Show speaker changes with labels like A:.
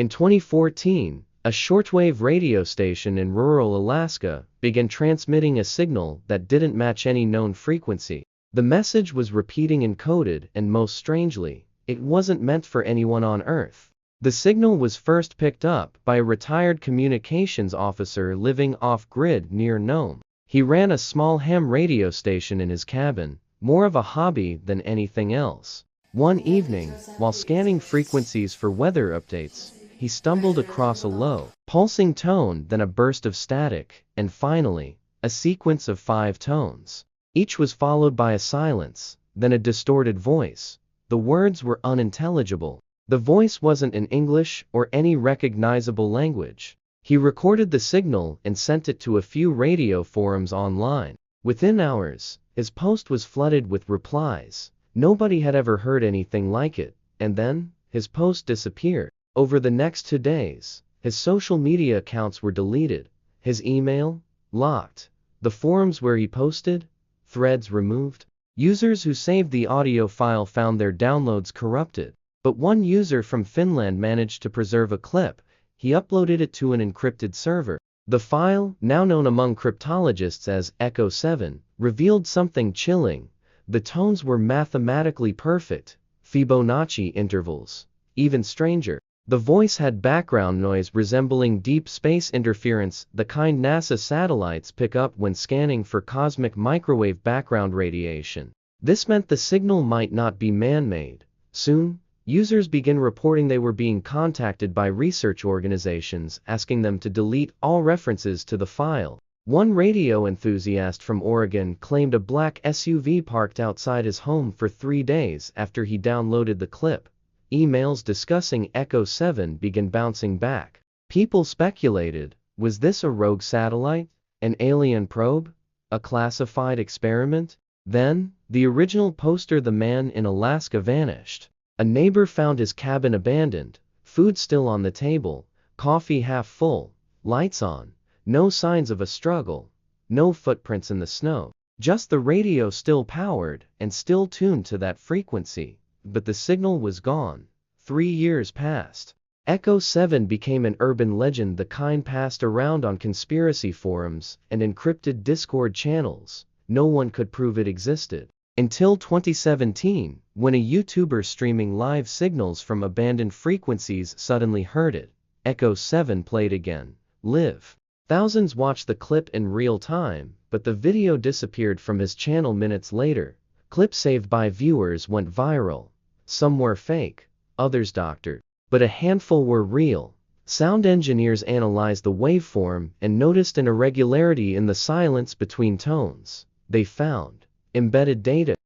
A: In 2014, a shortwave radio station in rural Alaska began transmitting a signal that didn't match any known frequency. The message was repeating encoded, and most strangely, it wasn't meant for anyone on Earth. The signal was first picked up by a retired communications officer living off-grid near Nome. He ran a small ham radio station in his cabin, more of a hobby than anything else. One evening, while scanning frequencies for weather updates, he stumbled across a low, pulsing tone, then a burst of static, and finally, a sequence of 5 tones. Each was followed by a silence, then a distorted voice. The words were unintelligible. The voice wasn't in English or any recognizable language. He recorded the signal and sent it to a few radio forums online. Within hours, his post was flooded with replies. Nobody had ever heard anything like it, and then, his post disappeared. Over the next 2 days, his social media accounts were deleted, his email locked, the forums where he posted threads removed. Users who saved the audio file found their downloads corrupted, but one user from Finland managed to preserve a clip. He uploaded it to an encrypted server. The file, now known among cryptologists as Echo 7, revealed something chilling. The tones were mathematically perfect, Fibonacci intervals. Even stranger, the voice had background noise resembling deep space interference, the kind NASA satellites pick up when scanning for cosmic microwave background radiation. This meant the signal might not be man-made. Soon, users began reporting they were being contacted by research organizations asking them to delete all references to the file. One radio enthusiast from Oregon claimed a black SUV parked outside his home for 3 days after he downloaded the clip. Emails discussing Echo 7 began bouncing back. People speculated, was this a rogue satellite? An alien probe? A classified experiment? Then, the original poster, the man in Alaska, vanished. A neighbor found his cabin abandoned, food still on the table, coffee half full, lights on, no signs of a struggle, no footprints in the snow, just the radio still powered and still tuned to that frequency. But the signal was gone. 3 years passed. Echo 7 became an urban legend, the kind passed around on conspiracy forums and encrypted Discord channels. No one could prove it existed. Until 2017, when a YouTuber streaming live signals from abandoned frequencies suddenly heard it. Echo 7 played again. Live. Thousands watched the clip in real time, but the video disappeared from his channel minutes later. Clips saved by viewers went viral. Some were fake, others doctored, but a handful were real. Sound engineers analyzed the waveform and noticed an irregularity in the silence between tones. They found embedded data.